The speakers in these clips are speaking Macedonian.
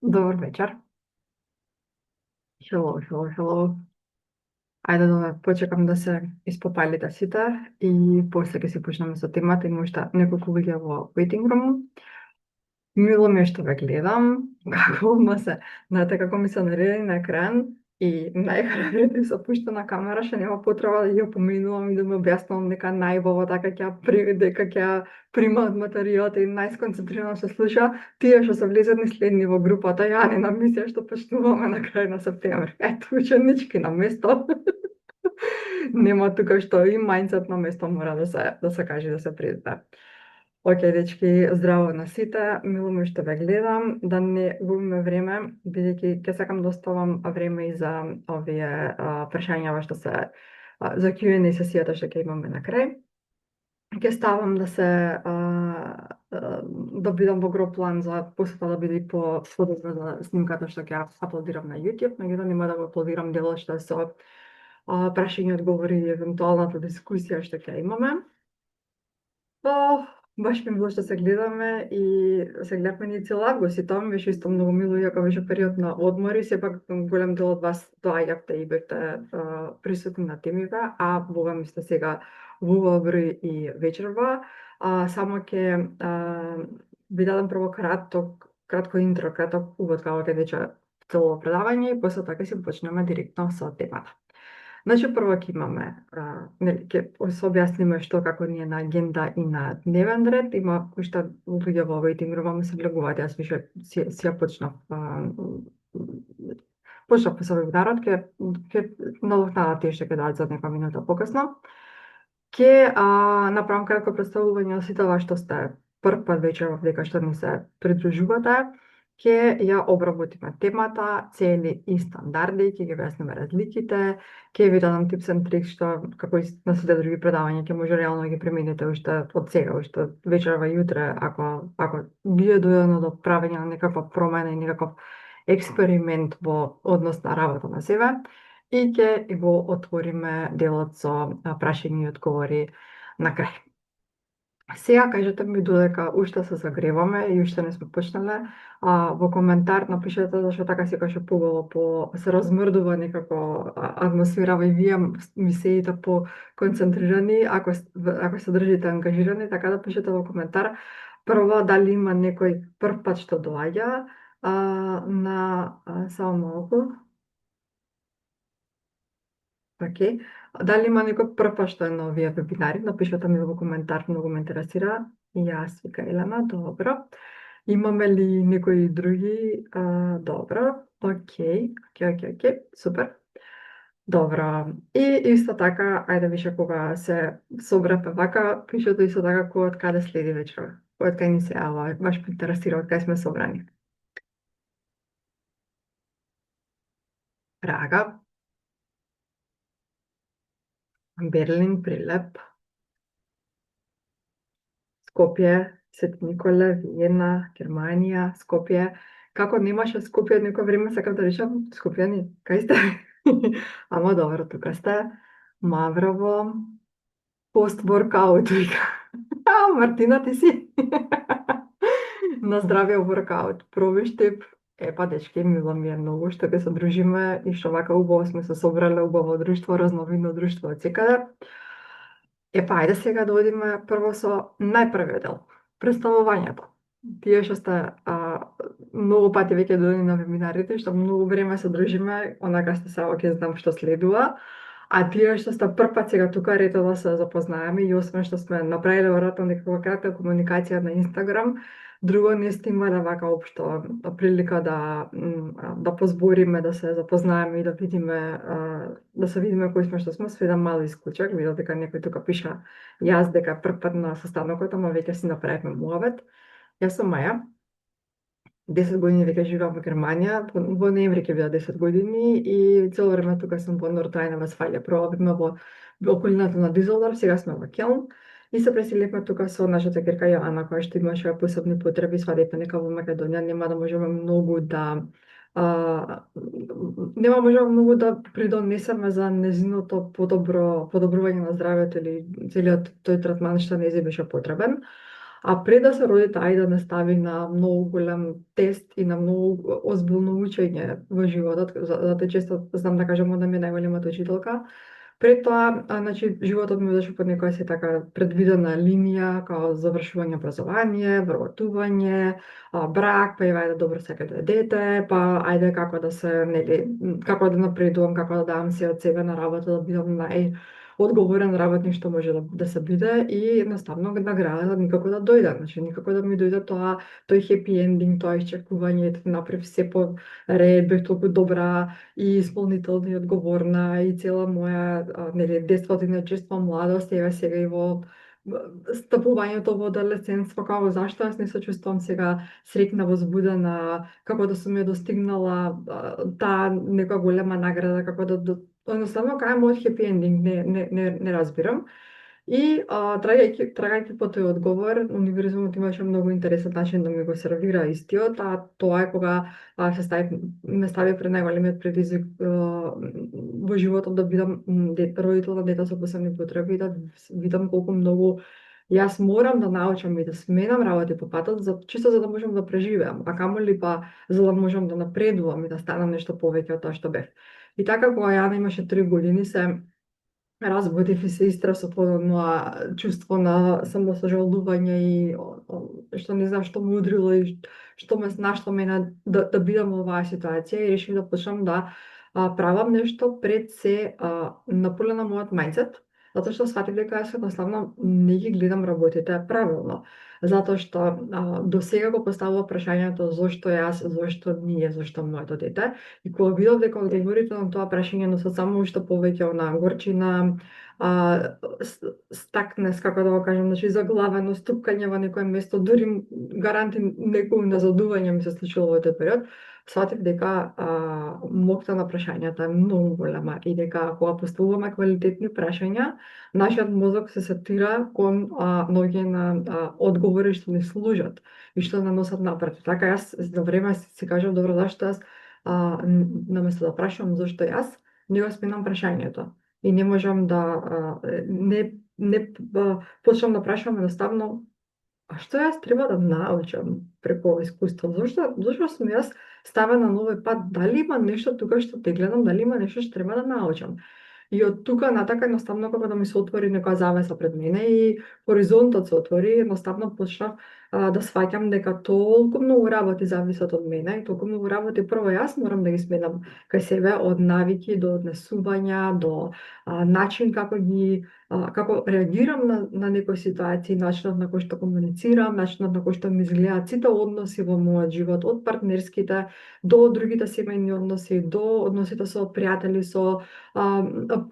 Добър вечер. Hello, hello, hello. Ајде да почекам да се испопалите сите и после ќе си почнеме со темата. Има уште неколку луѓе во waiting room. Мило ми е што ве гледам, како одма се, знаете како ми се нареди на екран и најхрабрите се пушта на камера, што нема потреба да ја поминувам и да му објаснувам дека најбово така дека ќе ја примаат материјалот и најсконцентрирано се слуша, тие што се влезени следни во групата, ја не намислија што почнуваме на крај на септември. Ето, ученички на место. Нема тука што и мајндсет на место мора да се каже да се призна. Океј, дечки, здраво на сите. Мило ми што ве гледам. Да не губиме време, бидејќи ќе сакам да оставам време и за овие прашања што се за Q&A сесијата што ќе имаме на крај. Ќе ставам да се да бидам во гро план за после тоа да биде и по подобро за снимката што ќе аплодирам на YouTube, меѓутоа нема да го аплодирам делот што е со прашања и одговори и евентуалната дискусија што ќе имаме. Баш ми било што се гледаме и се гледавме ни цел август и тоа ми беше исто многу мило, иако беше период на одмори, сепак голем дел од вас доаѓавте и бевте присутни на темите, а Бога ми сте сега во убав број и вечерва. Само ќе ви дадам прво кратко интро, краток увод како ќе тече цело предавање и после тоа ќе си почнеме директно со темата. Значи, прво ќе имаме, нели, ќе се објасниме што како ни е на агенда и на дневен ред. Има уште луѓе во waiting room, се влегуваат, јас више си ја почнав. Почнав со вебинарот, ќе надокнадат тие што ќе дадат за некоја минута покасно. Ќе направам кратко представување на сите вас што сте прв пат вечерва дека што ни се придружувате. Ќе ја обработиме темата, цели и стандарди, ќе ги објасниме разликите, ќе ви дадам tips and tricks што како и на сите други предавања ќе може реално да ги примените уште од сега, уште вечерва и утре, ако ви е дојдено до правење на некаква промена и некаков експеримент во однос на работа на себе, и ќе го отвориме делот со прашања и одговори на крај. Сега кажете ми додека уште се загреваме и уште не сме почнале, во коментар напишете зашто така секогаш по се размрдува некако атмосферава и вие ми седите по концентрирани, ако се држите ангажирани, така да пишете во коментар прво дали има некој прв пат што доаѓа само малку. Океј. Дали има некој прв пат што е на овие вебинари? Напишете ми во коментар, многу ме интересира. И јас вика Елена, добро. Имаме ли некои други? Добро. Океј, супер. Добро. И исто така, ајде више кога се собрате вака, пишете исто така кој од каде следи вечерва. Кој од кај ни се јава, баш ме интересира од кај сме собрани. Прага, Берлин, Прилеп, Скопје, Свети Николе, Виена, Германија, Скопје. Како немаше Скопје некој време, сакам да речам, Скопјани, кај сте? Ама добро, тука сте. Маврово, пост-воркаут, вика. Мартина, ти си? На здравје воркаут. Пробиштип. Епа, дечки, мило ми е многу што ќе се дружиме и што вака убаво сме се собрале, убаво друштво, разновидно друштво од секаде. Епа, ајде сега да одиме прво со најпрвиот дел, представувањето. Тие што сте многу пати веќе дојдени на вебинарите, што многу време се дружиме, онака сте само ќе знам што следува, а тие што сте прв пат сега тука, рето да се запознаеме и освен што сме направиле веројатно некаква кратка комуникација на Инстаграм, друго не сте имале вака општо прилика да позбориме, да се запознаеме и да видиме да се видиме кои сме што сме, сведам мал исклучок, видов дека некој тука пиша јас дека прв пат на состанокот, ама веќе си направивме муавет. Јас сум Маја. 10 години веќе живеам во Германија, во ноември ќе бидат 10 години и цело време тука сум во Норд-Рајна Вестфалија. Прво бевме во околината на Дизелдорф, сега сме во Келн. И се преселивме тука со нашата ќерка Јоана, која што имаше посебни потреби, свадебта нека во Македонија, нема да можеме многу да придонесеме за незиното подобрување на здравјето или целиот тој третман што нејзе беше потребен. А пред да се роди таа и да не стави на многу голем тест и на многу озбилно учење во животот, затоа често знам да кажам да ми е најголемата учителка. Пред тоа, значи, животот ми беше по некоја се така предвидена линија, као завршување образование, вработување, брак, па еве ајде добро сега да е дете, па ајде како да се, нели, како да напредувам, како да давам се од себе на работа, да бидам одговорен работник што може да се биде и едноставно наградата никако да дојде, значи никако да ми дојде тој хепи ендинг, тоа исчекување, ете направи се по ред, бев толку добра и исполнителна и одговорна и цела моја нели детство, тинеџерство, младост, еве сега и во стапувањето во адолесцентство, како зашто јас не се чувствувам сега среќна, возбудена, како да сум ја достигнала таа нека голема награда, како едноставно кај мојот хепи ендинг не разбирам. И трагајќи по тој одговор, универзумот имаше многу интересен начин да ми го сервира истиот, а тоа е кога ме стави пред најголемиот предизвик во животот да бидам родител на дете со посебни потреби и да видам колку многу јас морам да научам и да сменам работи по патот, чисто за да можам да преживеам, а камоли па за да можам да напредувам и да станам нешто повеќе од тоа што бев. И така кога Јана имаше 3 години се разбудив и се истресов од оноа чувство на самосожалување и што не знам што ме удрило и што ме нашло мене да бидам во оваа ситуација и решив да почнам да правам нешто пред се наполнена мојот мајндсет, затоа што сфатив дека јас едноставно не ги гледам работите правилно. Затоа што до сега го поставува прашањето зошто јас, зошто ние, зошто моето дете. И кога видов дека одговорите на тоа прашање носат само уште повеќе на горчина, стакнес, како да го кажам, значи заглавено, ступкање во некое место, дури гаранти некој назадување ми се случило во тој период, сватив дека моќта на прашањата е многу голема и дека кога поставуваме квалитетни прашања, нашиот мозок се сетира кон наоѓање на одговори што ни служат и што не носат напред. Така јас за време си кажам, добро, зашто јас наместо да прашувам зашто јас, не го сменам прашањето. И не можам да не почнам да прашувам едноставно а што јас треба да научам преку ова искуство? Зошто сум јас ставена на овој пат? Дали има нешто тука што те гледам, дали има нешто што треба да научам? И од тука натака едноставно како да ми се отвори некоја завеса пред мене и хоризонтот се отвори, едноставно почнав да сваќам дека толку многу работи зависат од мене и толку многу работи прво јас морам да ги сменам кај себе, од навики до однесувања, до начин како реагирам на некои ситуации, начинот на кој што комуницирам, начинот на кој што ми изгледаат сите односи во мојот живот, од партнерските до другите семејни односи, до односите со пријатели, со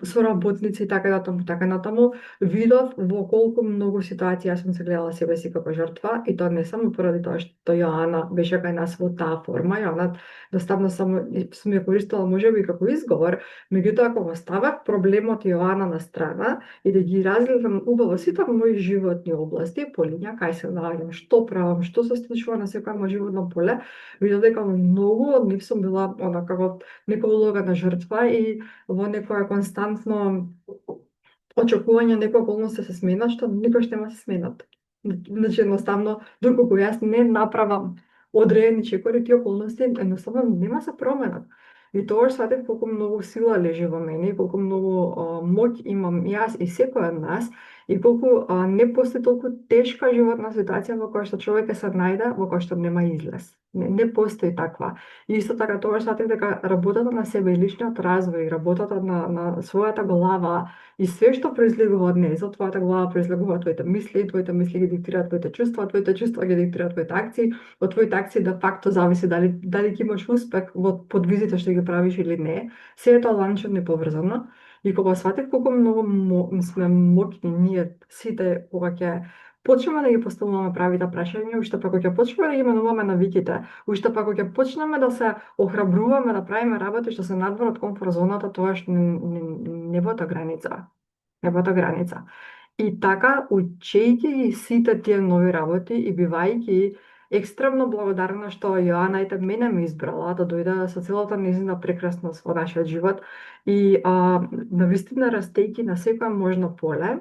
соработници и така натаму, така натаму, видов во колку многу ситуации јас сум се гледала себе си како жртва и тоа не само поради тоа што Јоана беше кај нас во таа форма, Јоана доставно само сум ја користела можеби како изговор, меѓутоа кога ставав проблемот Јоана на страна и да ги разгледам убаво сите мои животни области, полиња, кај се наоѓам, што правам, што се случува на секој мој животно поле, видов дека многу од нив сум била како некоја улога на жртва и во некоја константно очекување некои околности се сменат, што никош нема се сменат. Значи, едноставно, доколку јас не направам одредени чекори, тие околности едноставно нема се променат. И тоа сватев колку многу сила лежи во мене, колку многу моќ имам јас и секој од нас, и колку не постои толку тешка животна ситуација во која што човек се најде, во која што нема излез. Не постои таква. И исто така тоа сватев дека работата на себе и личниот развој, работата на својата глава и све што произлегува од неја, од твојата глава произлегува твоите мисли ги диктираат твоите чувства ги диктираат твоите акции, од твоите акции де факто зависи дали ќе имаш успех во подвизите што ги правиш или не. Се е тоа ланчевно и поврзано. И кога сватев колку многу сме моќни ние сите кога ќе почнеме да ги поставуваме правите прашања, уште па кога ќе почнеме да ги менуваме навиките, уште па кога ќе почнеме да се охрабруваме да правиме работи што се надвор од комфорт зоната, тоа што небото граница. Небото граница. И така, учејќи ги сите тие нови работи и бивајќи екстремно благодарна што Јоана ете мене ме избрала да дојде со целата нејзина прекрасност во нашиот живот и навистина растејќи на секое можно поле,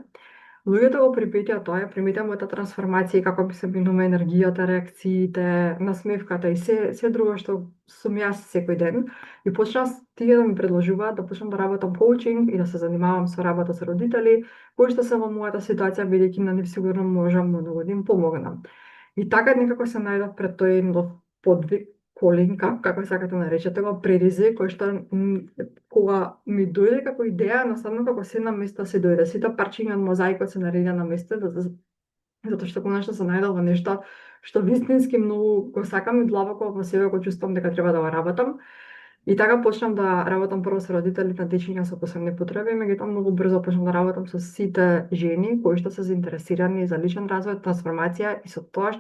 Луѓето го приметија тоа, ја приметија мојата трансформација и како би се минува енергијата, реакциите, насмевката и се друго што сум јас секој ден. И почнаа тие да ми предложуваат да почнам да работам коучинг и да се занимавам со работа со родители, кои што се во мојата ситуација, бидејќи на нив сигурно можам многу да им помогнам. И така некако се најдов пред тој нов подвиг, колинг, како сакате да наречете го, предизвик, кој што кога ми дојде како идеја, наставно како се на место се дојде. Сите парчиња од мозаикот се наредија на место, затоа што конечно се најдов во нешто што вистински многу го сакам и длабоко во себе го чувствувам дека треба да го работам. И така почнам да работам прво со родители на дечиња со посебни потреби, меѓутоа многу брзо почнам да работам со сите жени кои што се заинтересирани за личен развој, трансформација и со тоа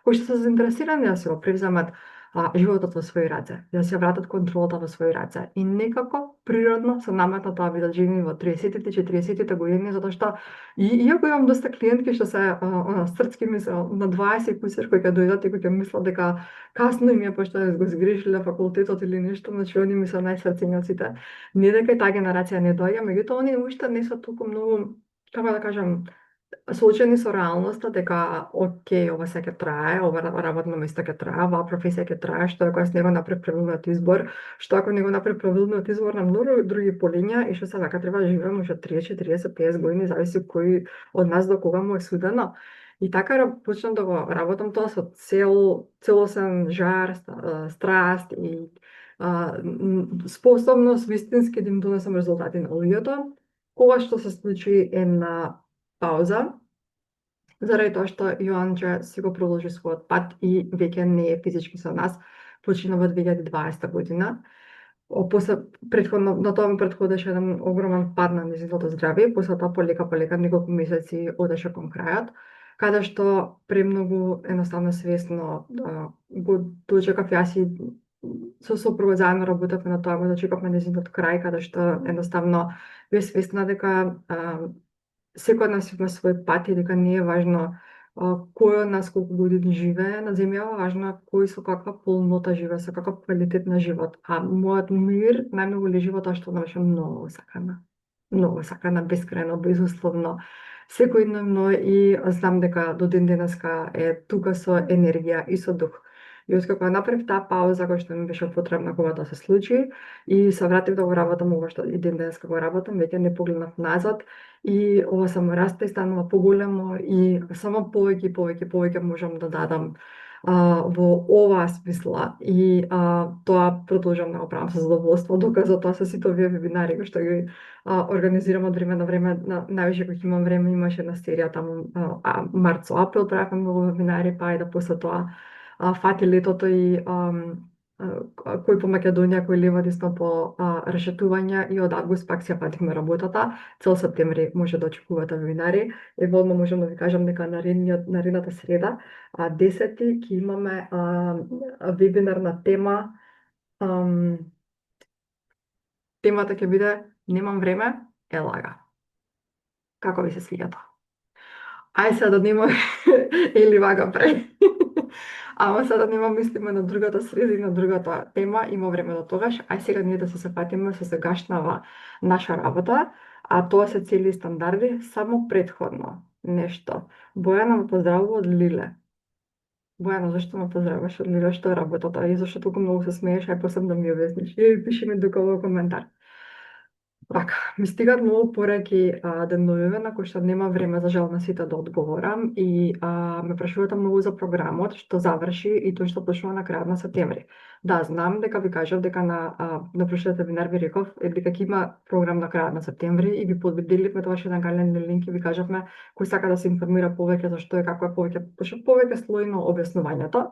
кои што се заинтересирани да се го превземат животот во своји раце, да се вратат контролата во своји раце. И некако природно се наметна тоа бидат жени во 30-тите, 40-тите години, затоа што иако имам доста клиентки што се срцки мисел на 20 кусер кои ќе дојдат и кои ќе мислат дека касно им е пошто го сгрешиле факултетот или нешто, значи они ми се најсрцени од сите. Не дека и таа генерација не доаѓа, меѓутоа они уште не се толку многу, како да кажам, соочени со реалноста дека окей, ова се ќе трае, ова работно место ќе трае, оваа професија ќе трае, што ако јас не го направи правилниот избор, што ако не го направи правилниот избор на многу други полиња и што се вака треба да живееме уште 30, 40, 50 години, зависи кој од нас до кога му е судено. И така почнам да го работам тоа со целосен жар, страст и способност вистински да им донесам резултати на луѓето. Кога што се случи една пауза, заради тоа што Јоанче си го продолжи својот пат и веќе не е физички со нас, почина во 2020 година. После претходно на тоа ми претходеше еден огромен пад на нејзиното здравје, после тоа полека неколку месеци одеше кон крајот, каде што премногу едноставно свесно го дочекав јас и со сопруга заедно работевме на тоа, го дочекавме нејзинот крај, каде што едноставно бев свесна дека секој од нас има свој пат и дека не е важно кој од нас колку години живее на земјава, важно е кој со каква полнота живее, со каков квалитет на живот. А мојот мир најмногу лежи во тоа што беше многу сакана. Многу сакана, бескрајно, безусловно, секојдневно и знам дека до ден денеска е тука со енергија и со дух. И откако ја направив таа пауза која што ми беше потребна кога тоа се случи и се вратив да го работам ова што и ден денеска го работам, веќе не погледнав назад и ова само расте и станува поголемо и само повеќе можам да дадам во оваа смисла и тоа продолжам да го правам со задоволство. Доказот тоа се сите овие вебинари кои што ги организирам од време на време, највише кога имам време, имаше една серија таму март со април правевме многу вебинари, па и да после тоа фати летото и кој по Македонија, кој лево десно по решетување и од август пак се фатихме работата. Цел септември може да очекувате вебинари. Ево одма можам да ви кажам дека наредната среда, 10 ќе имаме вебинар на тема темата ќе биде "Немам време, е лага". Како ви се свиѓа тоа? Ај сега да нема или вага прави. Ама сега да нема мислиме на другата среда и на другата тема, има време до тогаш. Ај сега ние да се сепатиме со сегашнава наша работа, а тоа се цели стандарди, само претходно нешто. Бојана ме поздравува од Лиле. Бојана, зашто ме поздравуваш од Лиле, што е работата и зашто толку многу се смееш, ај посебно да ми објасниш. И пиши ми тука во коментар. Така, ми стигат многу пораки деновиве на кои што нема време за жал на сите да одговорам и ме прашувате многу за програмот што заврши и тој што почнува на крајот на септември. Да, знам дека ви кажав дека на прошлиот вебинар ви реков дека ќе има програм на крајот на септември и ви поделивме тоа што еден календарен линк и ви кажавме кој сака да се информира повеќе за што е како е повеќе слои на објаснувањето.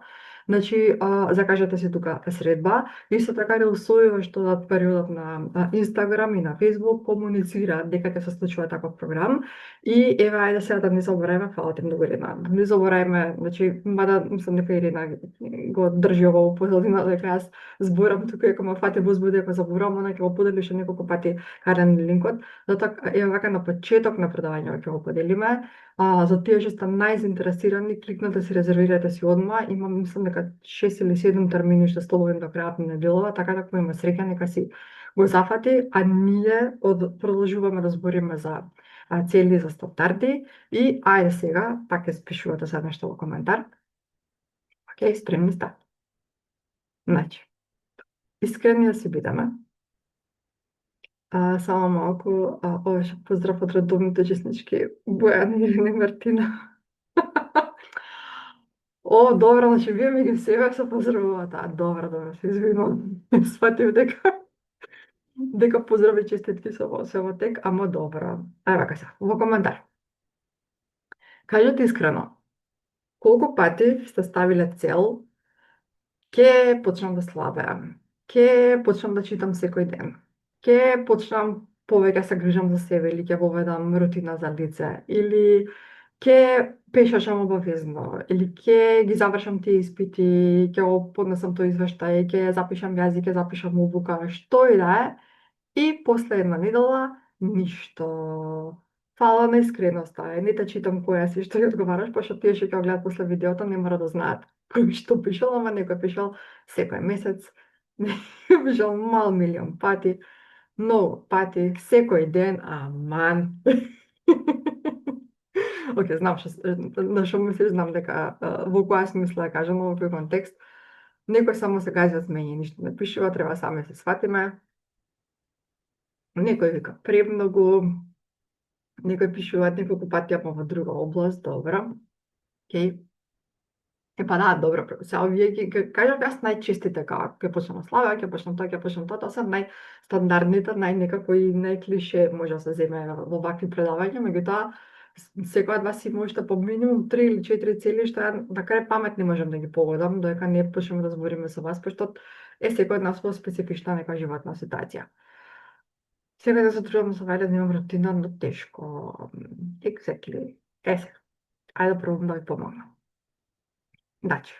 Значи, закажете си тука средба. Исто така рилсови што дат периодот на Инстаграм и на Фейсбук комуницираат дека ќе се случува таков програм. И еве, ајде сега да не забораваме, фала ти многу Ирина. Да не забораваме, значи, мада мислам дека Ирина го држи ова во позадина, дека јас зборам тука, ако ме фати возбуди, ако заборавам, она ќе го поделиш неколку пати карен линкот. Затоа, еве вака на почеток на предавањето ќе го поделиме. За тие што сте најзаинтересирани, кликнете си, резервирате си одма. Имам, мислам дека 6 или 7 термини што слободен до крајот на неделова, така да кој има среќа нека си го зафати, а ние продолжуваме да збориме за цели за стандарди и ајде сега, пак ќе спишувате за нешто во коментар. Океј, спремни сте. Значи, искрени да си бидеме. Само малку, овој поздрав од редовните честнички Бојана, Ирина и Мартина. О, добро, значи вие меѓу себе се поздравувате. Добро, се извинувам. Сватив дека поздрави и честитки се во тек, ама добро. Ајде вака се, во коментар. Кажете искрено, колку пати сте ставиле цел, ќе почнам да слабеам, ќе почнам да читам секој ден, ќе почнам повеќе се грижам за себе или ќе воведам рутина за лице, или ќе пешачам обавезно, или ќе ги завршам тие испити, ќе го поднесам тој извештај, ќе запишам јазик, ќе запишам обука, што и да е, и после една недела ништо. Фала на искреноста. Не те читам која си што ја одговараш, пошто тие што ќе гледат после видеото не мора да знаат кој што пишал, ама некој пишал секој месец, некој пишал мал милион пати, многу пати, секој ден, аман. Океј, знам на што мислиш, знам дека во која смисла ја кажам, во кој контекст. Некој само се гази од мене, ништо не пишува, треба сами се сватиме. Некој вика премногу, некој пишуваат неколку пати, ама во друга област, добро. Океј. Епа да, добро, сега овие ги кажав јас најчестите како ќе почнам слава, ќе почнам тоа, тоа се најстандардните, најнекако и најклише може да се земе во вакви предавања, меѓутоа секој од вас има уште по минимум 3 или 4 цели што ја на крај памет не можам да ги погодам, додека не почнеме да збориме со вас, пошто секој од нас во специфична нека животна ситуација. Сега да се трудам со вајде да имам рутина, но тешко. Exactly. Сега, ајде да пробам да ви помогнам. Значи,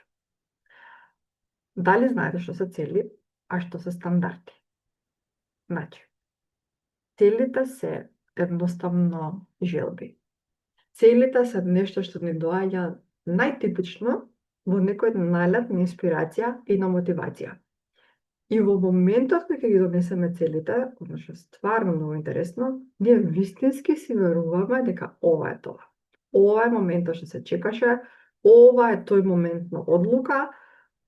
дали знаете што се цели, а што се стандарди? Значи, целите се едноставно желби. Целите се нешто што ни доаѓа најтипично во некој налет на инспирација и на мотивација. И во моментот кога ќе ги донесеме целите, односно стварно многу интересно, ние вистински си веруваме дека ова е тоа. Ова е моментот што се чекаше, ова е тој момент на одлука,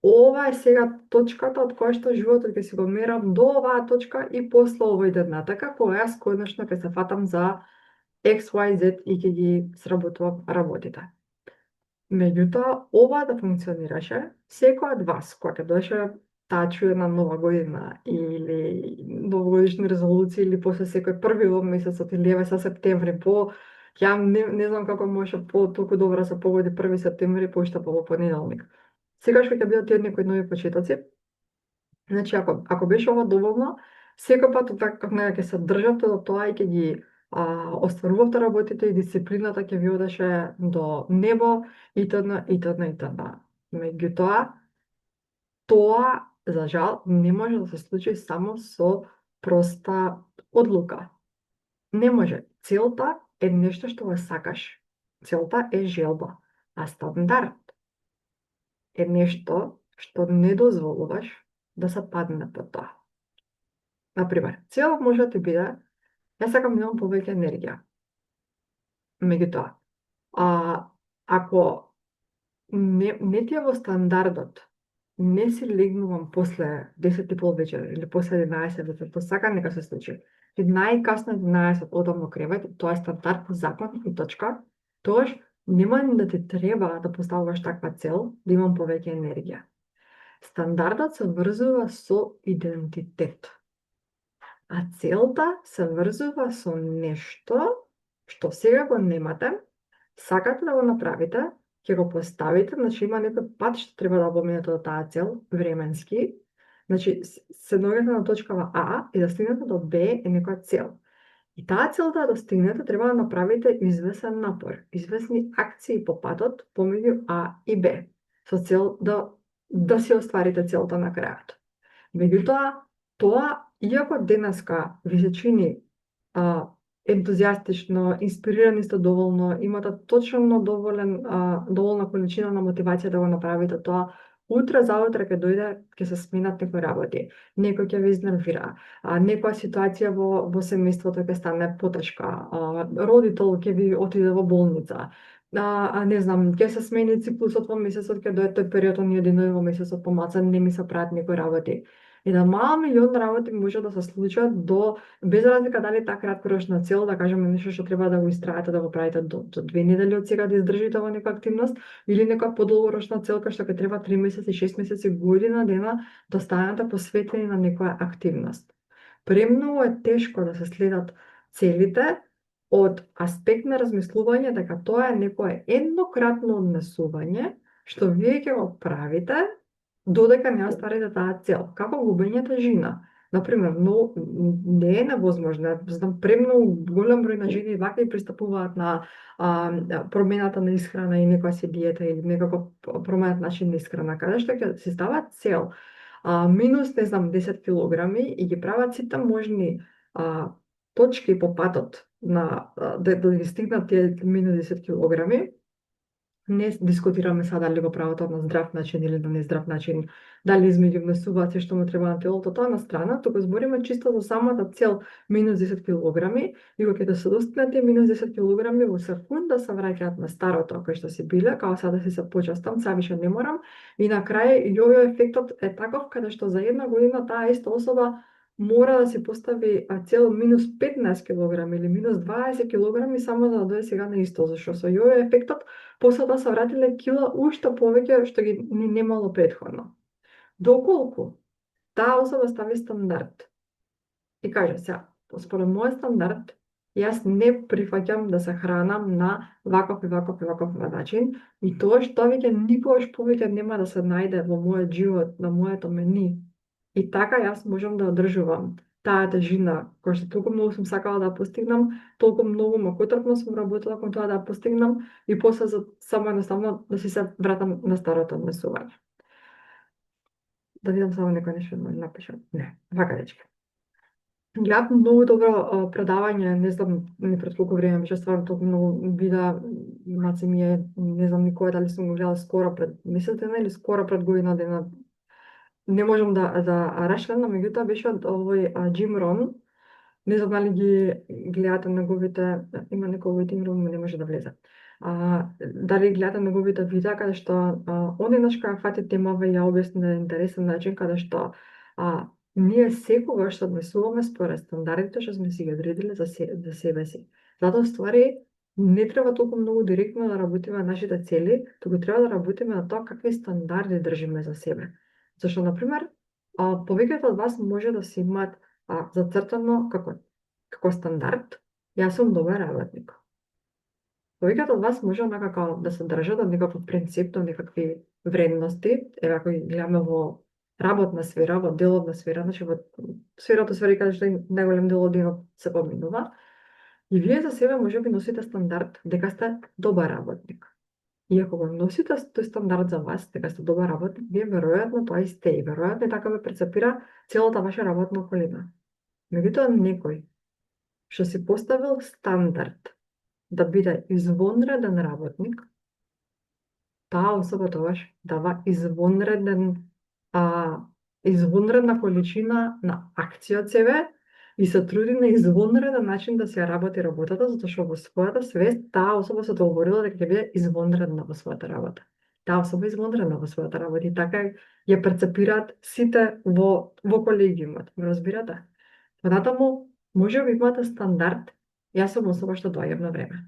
ова е сега точката од која што животот ќе си го мерам до оваа точка и после овој ден натака, кога јас конечно ќе се фатам за XYZ и ќе ги сработувам работите. Меѓутоа, ова да функционираше, секој од вас, кога ќе дојше таа чуена нова година или новогодишни резолуции или после секој први во месецот или еве со септември ја не знам како може толку добро се погоди 1 септември уште по понеделник. Сега што ќе бидат тие некои нови почетоци, значи ако беше ова доволно, секој пат така ќе се државте до тоа и ќе ги остварувавте работите и дисциплината ќе ви одеше до небо итн. Меѓутоа, тоа за жал не може да се случи само со проста одлука. Не може. Целта е нешто што го сакаш. Целта е желба, а стандард е нешто што не дозволуваш да се падне по тоа. Например, цел може да ти биде јас сакам да имам повеќе енергија. Меѓутоа, ако не ти е во стандардот, не си легнувам после 10:30 вечер или после 11 вечер, тоа сакам нека се случи. И најкасно 11 одам во кревет, тоа е стандард, закон и точка, тогаш нема да ти треба да поставуваш таква цел, да имам повеќе енергија. Стандардот се врзува со идентитет. А целта се врзува со нешто што сега го немате, сакате да го направите, ќе го поставите, значи има некој пат што треба да поминете до таа цел, временски. Значи, се наоѓате на точкава А и да стигнете до Б е некоја цел. И таа цел да достигнете, треба да направите извесен напор, извесни акции по патот помеѓу А и Б, со цел да си остварите целта на крајот. Меѓутоа, тоа, иако денеска ви се чини ентузијастично, инспирирани сте доволно, имате точно доволна количина на мотивација да го направите тоа, Утре, заутре ќе дојде, ќе се сменат некои работи. Некој ќе ве изнервира. Некоја ситуација во семејството ќе стане потешка. Родител ќе ви отиде во болница. Не знам, ќе се смени циклусот во месецот, ќе дојде тој период, оние денови во месецот помаца, не ми се прават некои работи. И да мал милион работи може да се случат без разлика дали таа краткорочна цел, да кажеме нешто што треба да го истраете, да го правите до 2 недели од сега да издржите во некоја активност, или некоја подолгорочна цел кај што ќе треба 3 месеци, 6 месеци, година дена да станете посветени на некоја активност. Премногу е тешко да се следат целите од аспект на размислување дека тоа е некое еднократно однесување што вие ќе го правите додека не остварите таа цел. Како губење тежина. Например, но не е невозможно. Знам премногу голем број на жени вака и пристапуваат на промената на исхрана и некоја си диета или некако променат начин на исхрана, каде што ќе се стават цел минус, не знам, 10 килограми и ги прават сите можни точки по патот на да ги стигнат тие минус 10 килограми. Не дискутираме сега дали го прават на здрав начин или на нездрав начин, дали измеѓу внесуваат се што му треба на телото, тоа на страна, туку збориме чисто за самата цел минус 10 килограми и кога ќе да се достигнат тие минус 10 килограми во секунда се враќаат на старото кој што си биле, као сега да се почастам, сега више не морам, и на крај јојо ефектот е таков каде што за една година таа иста особа мора да си постави цел минус 15 килограми или минус 20 килограми само за да дојде сега на исто, зашто со јојо ефектот после да се вратиле кила уште повеќе што ги ни немало претходно. Доколку таа особа стави стандард и каже сега, според мојот стандард, јас не прифаќам да се хранам на ваков и ваков и ваков начин и тоа што веќе никогаш повеќе нема да се најде во мојот живот, на моето мени. И така јас можам да одржувам таа тежина, која што толку многу сум сакала да постигнам, толку многу макотрпно сум работила кон тоа да постигнам и после само едноставно да си се вратам на старото однесување. Да видам само некој нешто да напишам. Не, вака дечки. Гледав многу добро предавање, не знам ни пред колку време беше стварно толку многу видеа, маци ми е, не знам никој дали сум го гледала скоро пред месец дена или скоро пред година дена. Не можам да рашледам, меѓутоа беше од овој Джим Рон. Не знам дали ги гледате неговите, има некој Джим Рон, не може да влезе. Дали гледате неговите видеа каде што он еднаш кога фати темава и ја објасни на интересен начин каде што ние секогаш се однесуваме според стандардите што сме си ги одредиле за себе си. Затоа ствари не треба толку многу директно да работиме на нашите цели, туку треба да работиме на тоа какви стандарди држиме за себе. Зашто, например, повеќето од вас може да се имаат зацртано како стандард, јас сум добар работник. Повеќето од вас може онака да се држат од некаков принцип, од некакви вредности, еве ако ги гледаме во работна сфера, во деловна сфера, значи во сферата сфери каде што најголем дел од денот се поминува, и вие за себе можеби носите стандард дека сте добар работник. И ако го носите тој стандард за вас, дека сте добар работник, вие веројатно тоа и сте и веројатно и така ве прецепира целата ваша работна околина. Меѓутоа некој што си поставил стандард да биде извонреден работник, таа особа тогаш дава извонредна количина на акција од себе и се труди на извонреден начин да се работи работата, затоа што во својата свест таа особа се договорила дека ќе биде извонредна во својата работа. Таа особа е извонредна во својата работа и така ја перцепираат сите во колегиумот, разбирате? Понатаму, може би имате стандард, јас сум особа што доаѓам на време.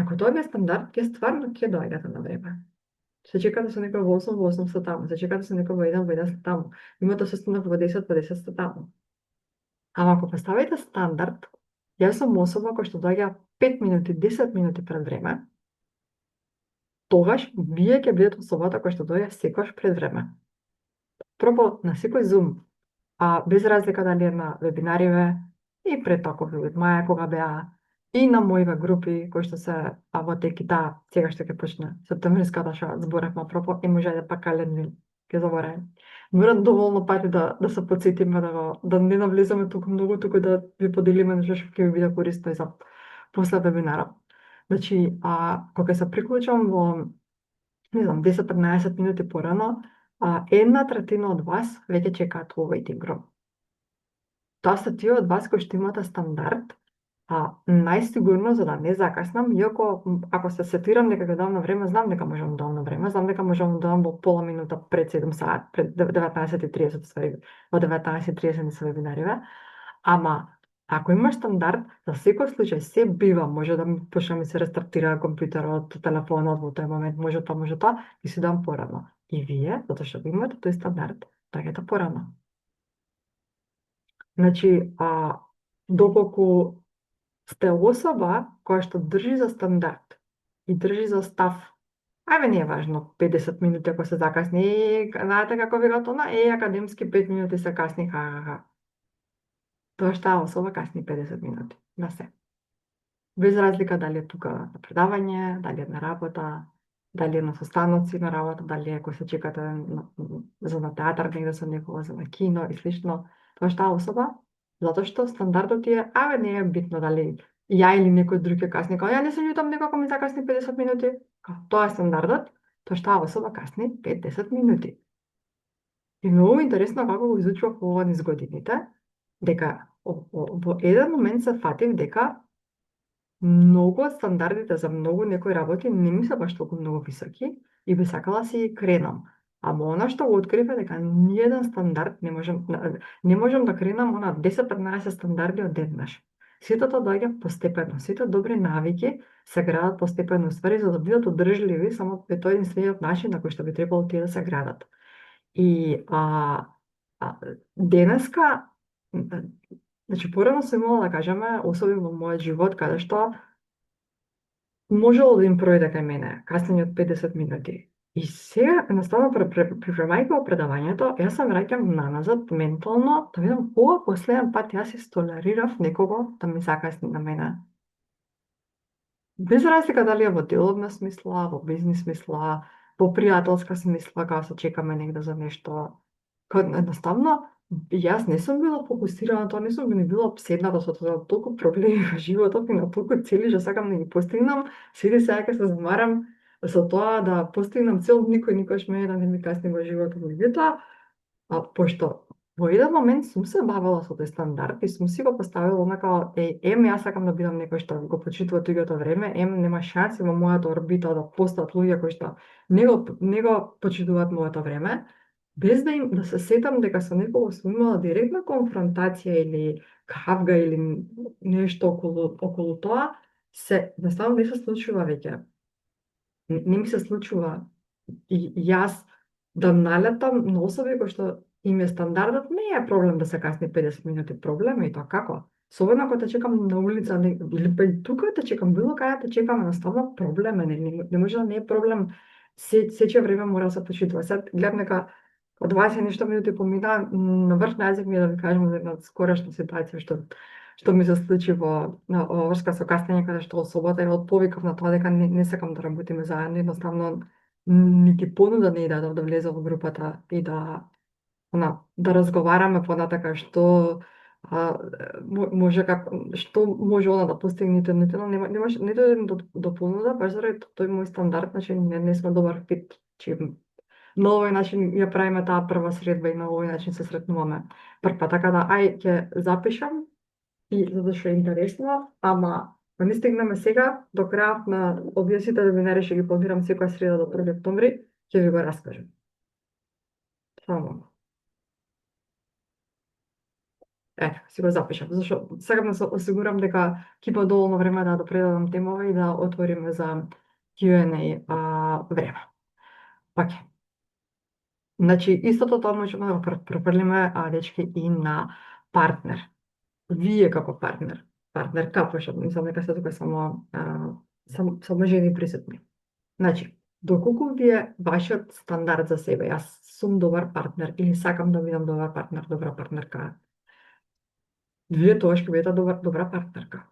Ако тоа е стандард, ќе стварно ќе доаѓате на време. Се чекате со некој во 8, во 8 сте таму. Се чекате со некој во 1, во 1 сте таму. Имате состанок во 10, во 10 сте таму. Ама ако поставите стандард, јас сум особа која што доаѓа 5 минути, 10 минути пред време, тогаш вие ќе бидете особата која што доаѓа секогаш пред време. Пробо на секој Zoom, без разлика дали е на вебинариве и пред такови од маја кога беа и на моите групи кои што се во теките, сега што ќе почне септемвриската што зборевме апропо, и може да пак календар ќе заборавам. Мора доволно пати да се потсетиме да не навлеземе толку многу, туку да ви поделиме нешто што ќе ви биде корисно и за после вебинарот. Значи, кога се приклучам во не знам, 10-15 минути порано, една третина од вас веќе чекаат овој тигро. Тоа се тие од вас кои што имате стандард, најсигурно за да не закаснам, иако ако се сетирам дека го давам на време, знам дека можам да давам на време, знам дека можам да давам во пола минута пред 7 саат, пред 19:30 во 19:30 не се вебинариве, ама ако имаш стандард, за секој случај се бива, може да ми почне ми се рестартира компјутерот, телефонот во тој момент, може тоа, и си дам порано. И вие, затоа што го имате тој стандард, доаѓате порано. Значи, доколку сте особа која што држи за стандард и држи за став, ајде не е важно, 50 минути ако се закасни, знаете како велат она, академски 5 минути се касни, ха. Тоа што особа касни 50 минути, на се. Без разлика дали е тука на предавање, дали е на работа, дали е на состаноци на работа, дали е кој се чекате за на театар негде со некого, за на кино и слично. Тоа што особа, затоа што стандардот е, не е битно дали ја или некој друг ќе касни, ја не се љутам некако ми закасни 50 минути. Тоа е стандардот, тоа што особа касни 5-10 минути. И многу интересно како го изучував ова низ годините, дека во еден момент се фатив дека многу од стандардите за многу некои работи не ми се баш толку многу високи и би сакала си ги кренам. Ама она што го открив е дека ниеден стандард не можам да кренам она 10-15 стандарди одеднаш. Сето тоа доаѓа постепено. Сите добри навики се градат постепено, ствари за да бидат одржливи, само е тоа единствениот начин на кој што би требало тие да се градат. И денеска, значи порано сум имала да кажеме особи во мојот живот каде што можело да им пројде кај мене каснење од 50 минути. И сега, едноставно, припремајќи предавањето, јас се враќам наназад ментално, да видам кога последен пат јас истолерирав некого да ми закасни на мене. Без разлика дали е во деловна смисла, во бизнис смисла, во пријателска смисла, кога се чекаме негде за нешто. Едноставно, јас не сум била фокусирана на тоа, не сум ни била обседната со тоа, толку проблеми во животот и на толку цели што сакам да ги постигнам, сиди сега ќе се замарам со тоа да постигнам цел, никој никош мене да не ми касни во животот. Меѓутоа, пошто во еден момент сум се бавела со тој стандард и сум си го поставила онака, јас сакам да бидам некој што го почитува туѓото време, нема шанси во мојата орбита да постат луѓе кои што не го почитуваат моето време, без да се сетам дека со некого сум имала директна конфронтација или кавга или нешто околу тоа, едноставно не се случува веќе. Не ми се случува и јас да налетам на особи кои што им е стандардот, не е проблем да се касни 50 минути, проблем е и тоа како. Особено ако те чекам на улица или па и тука те чекам, било каде те чекам, едноставно проблем е, не може да не е проблем. Сече време мора да се почитува. Сега гледам дека од 20 нешто минути помина, на врв на език ми е да ви кажам за една скорешна ситуација што ми се случи во врска со каснење, каде што особата ја отповикав на тоа дека не сакам да работиме заедно, едноставно ни ги понуда не дадов да влезе во групата и да разговараме понатака што може што може она да постигне, ниту немаше ниту еден до понуда, баш заради тој мој стандард, значи не сме добар фит, на овој начин ја правиме таа прва средба и на овој начин се сретнуваме прв пат, така да ќе запишам и затоа што е интересно, ама ако не стигнеме сега до крајот на овие сите вебинари што ги планирам секоја среда до 1 октомври, ќе ви го раскажам. Само. Си го запишам, зашто сакам да се осигурам дека ќе има доволно време да предадам темава и да отвориме за Q&A време. Океј. Значи, истото тоа можеме да го префрлиме, дечки, и на партнер. Вие како партнер, партнерка, пошто мислам дека се тука само жени присутни. Значи, доколку вие вашиот стандард за себе, јас сум добар партнер или сакам да бидам добар партнер, добра партнерка, вие тогаш ќе бидете добра партнерка.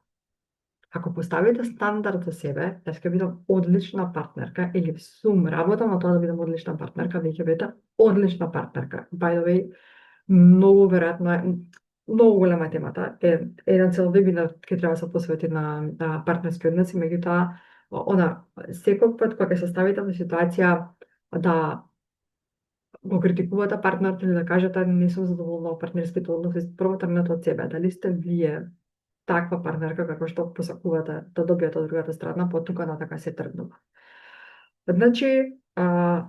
Ако поставите стандард за себе, јас ќе бидам одлична партнерка или работам на тоа да бидам одлична партнерка, вие ќе бидете одлична партнерка. By the way, многу веројатно е многу голема темата. Еден цел вебинар ќе треба да се посвети на партнерски односи, меѓутоа секој пат кога ќе се ставите во ситуација да го критикувате партнерот или да кажете не сум задоволна во партнерските односи, прво тргнете од себе. Дали сте вие таква партнерка како што посакувате да добиете од другата страна, потука натака се тргнува. Значи,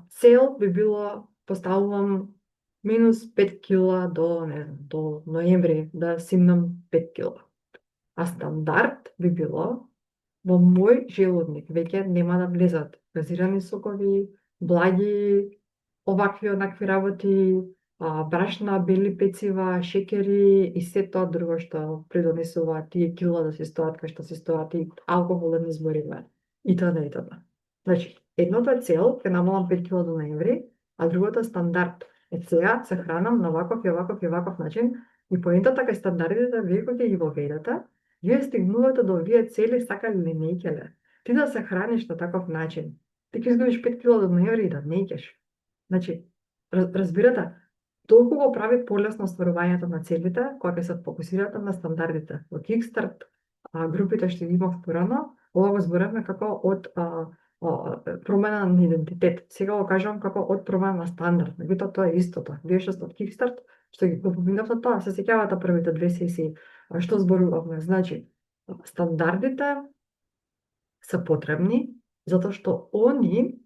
цел би било, поставувам минус 5 кила до, не знам, до ноември да симнам 5 кила. А стандард би било во мој желудник веќе нема да влезат газирани сокови, благи, овакви онакви работи, брашна, бели пецива, шекери и се тоа друго што придонесува тие кила да се стоат кај што се стоат и алкохол да не збориме. И т.д. и т.д. Значи, едното е цел, ќе намалам 5 кила до ноември, а другото е стандард. Сега се хранам на ваков и ваков и ваков начин и поентата кај стандардите вие кога ги воведете, вие стигнувате до овие цели сакале или не икеле. Ти да се храниш на таков начин, ти ќе изгубиш 5 кила до ноември и да не икеш. Значи, разбирате, толку го прави полесно остварувањето на целите, кога ќе се фокусирате на стандардите. Во Kickstart групите што ги имав порано, ова го зборевме како од промена на идентитет. Сега го кажувам како од промена на стандард. Меѓутоа тоа е истото. Вие што сте од Kickstart, што ги го поминавте тоа, се сеќавате првите две сесии, што зборувавме. Значи, стандардите се потребни затоа што они